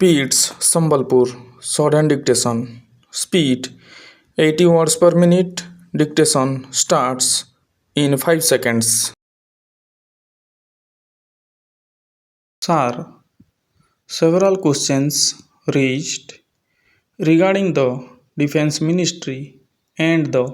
PITS Sambalpur shorthand dictation. Speed 80 words per minute. Dictation starts in 5 seconds. Sir, several questions raised regarding the Defense Ministry and the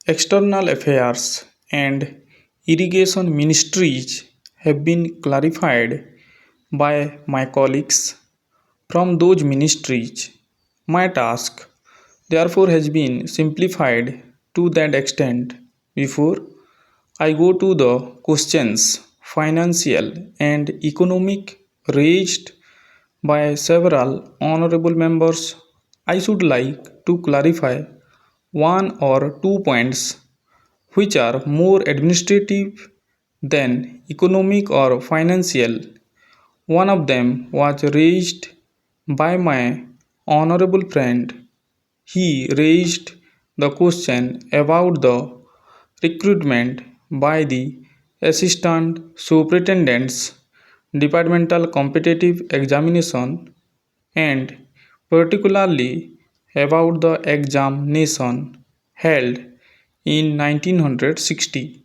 External Affairs and Irrigation Ministries have been clarified by my colleagues from those ministries. My task, therefore, has been simplified to that extent. Before I go to the questions, financial and economic, raised by several honorable members, I should like to clarify one or two points which are more administrative than economic or financial. One of them was raised by my honorable friend. He raised the question about the recruitment by the Assistant Superintendent's Departmental Competitive Examination and particularly about the examination held in 1960.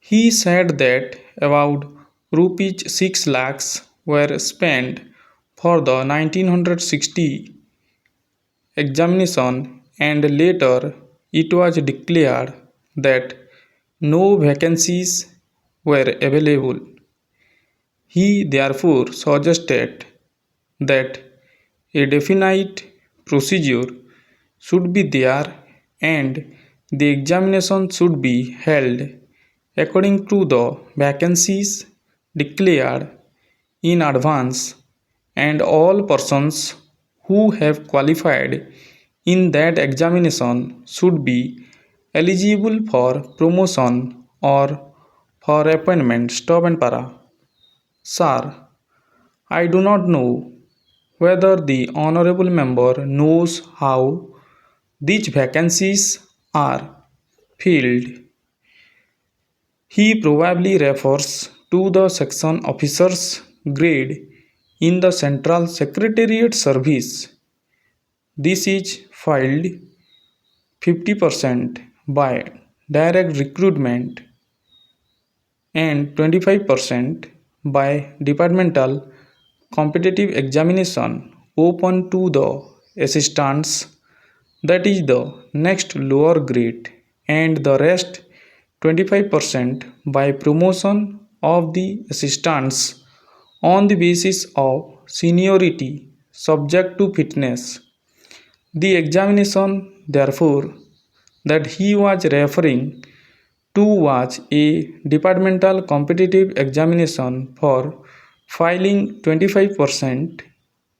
He said that about rupees 6 lakhs were spent for the 1960 examination and later it was declared that no vacancies were available. He therefore suggested that a definite procedure should be there and the examination should be held according to the vacancies declared in advance, and all persons who have qualified in that examination should be eligible for promotion or for appointment. Stop and para. Sir, I do not know whether the honorable member knows how these vacancies are filled. He probably refers to the section officer's grade in the Central Secretariat Service. This is filled 50% by direct recruitment and 25% by departmental competitive examination open to the assistants, that is the next lower grade, and the rest 25% by promotion of the assistants on the basis of seniority subject to fitness. The examination, therefore, that he was referring to was a departmental competitive examination for filling 25%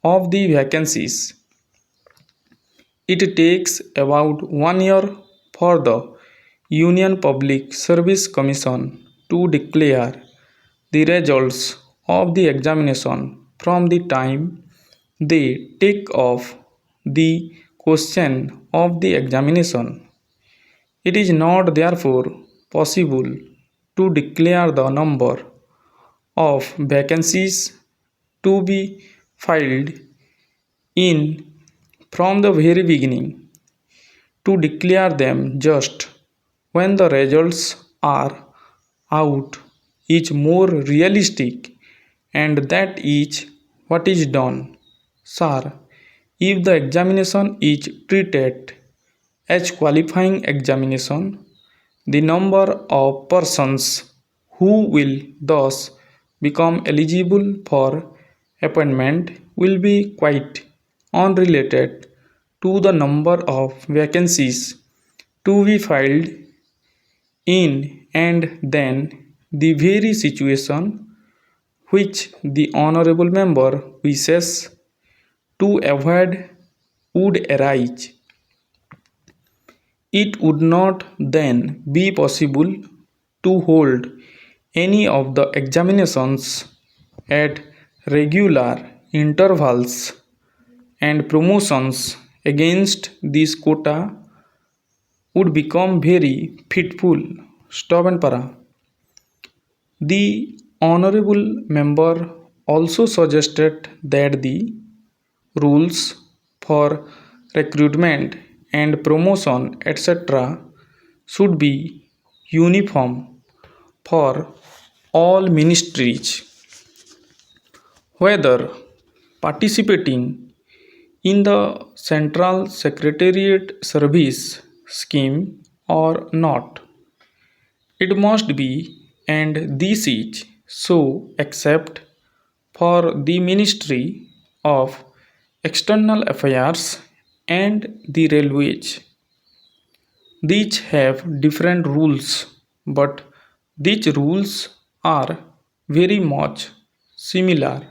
of the vacancies. It takes about 1 year for the Union Public Service Commission to declare the results of the examination from the time they take off the question of the examination. It is not therefore possible to declare the number of vacancies to be filled in from the very beginning. To declare them just when the results are out is more realistic, and that is what is done. Sir, if the examination is treated as qualifying examination, the number of persons who will thus become eligible for appointment will be quite unrelated to the number of vacancies to be filled in, and then the very situation which the honorable member wishes to avoid would arise. It would not then be possible to hold any of the examinations at regular intervals, and promotions against this quota would become very fitful. Stop and para. The honorable member also suggested that the rules for recruitment and promotion, etc., should be uniform for all ministries, whether participating in the Central Secretariat Service scheme or not. It must be, and this is so except for the Ministry of External Affairs and the Railways. These have different rules, but these rules are very much similar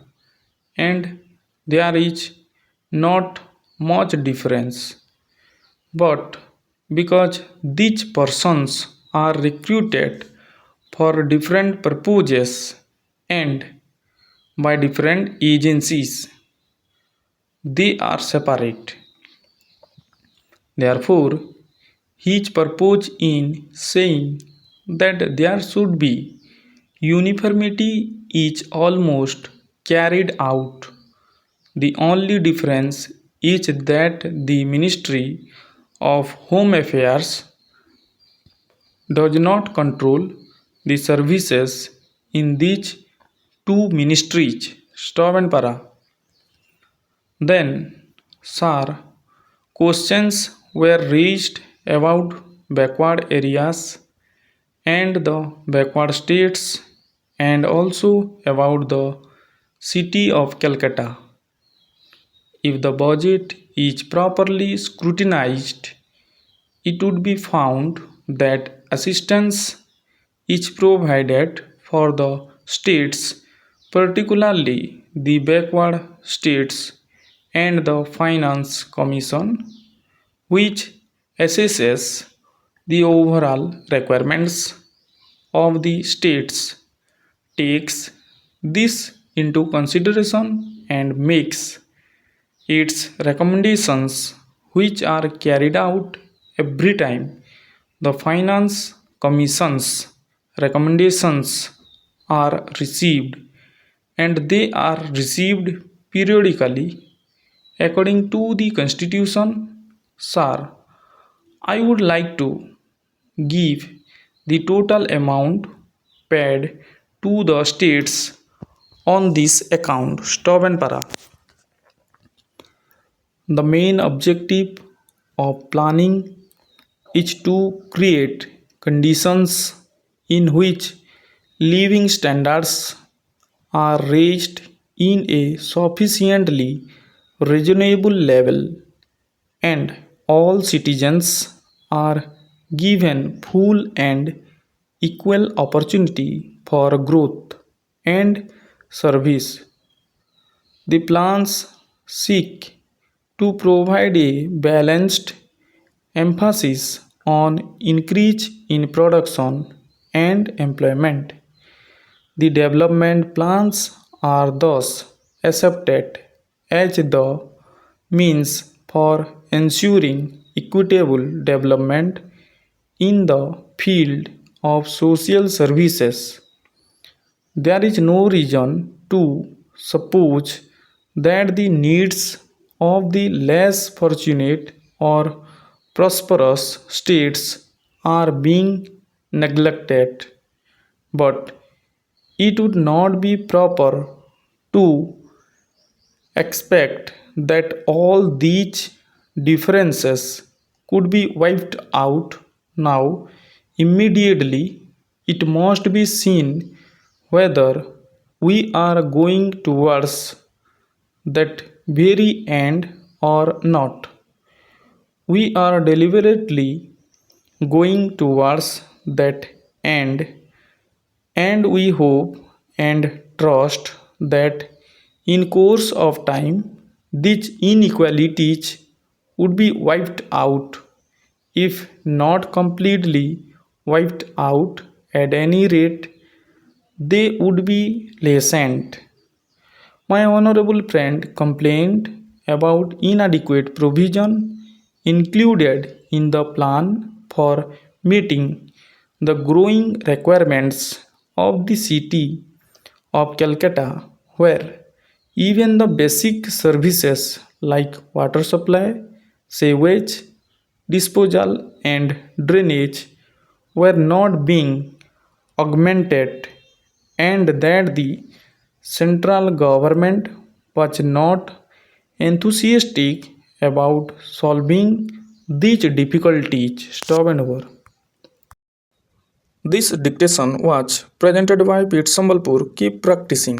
and there is not much difference. But because these persons are recruited for different purposes and by different agencies, they are separate. Therefore, his purpose in saying that there should be uniformity is almost carried out. The only difference is that the Ministry of Home Affairs does not control the services in these two ministries. Stop and para. Then, sir, questions were raised about backward areas and the backward states and also about the city of Calcutta. If the budget is properly scrutinized, it would be found that assistance is provided for the states, particularly the backward states, and the Finance Commission, which assesses the overall requirements of the states, takes this into consideration and makes its recommendations, which are carried out every time the Finance Commission's recommendations are received, and they are received periodically according to the Constitution. Sir, I would like to give the total amount paid to the states on this account. Stop and para. The main objective of planning is to create conditions in which living standards are raised in a sufficiently reasonable level and all citizens are given full and equal opportunity for growth and service. The plans seek to provide a balanced emphasis on increase in production and employment. The development plans are thus accepted as the means for ensuring equitable development in the field of social services. There is no reason to suppose that the needs of the less fortunate or prosperous states are being neglected, but it would not be proper to expect that all these differences could be wiped out now immediately. It must be seen whether we are going towards that very end or not. We are deliberately going towards that end, and we hope and trust that in course of time these inequalities would be wiped out, if not completely wiped out, at any rate they would be lessened. My honorable friend complained about inadequate provision included in the plan for meeting the growing requirements of the city of Calcutta, where even the basic services like water supply, sewage, disposal, and drainage were not being augmented, and that the central government was not enthusiastic about solving these difficulties. Stop and over. This dictation was presented by PITS Sambalpur. Keep practicing.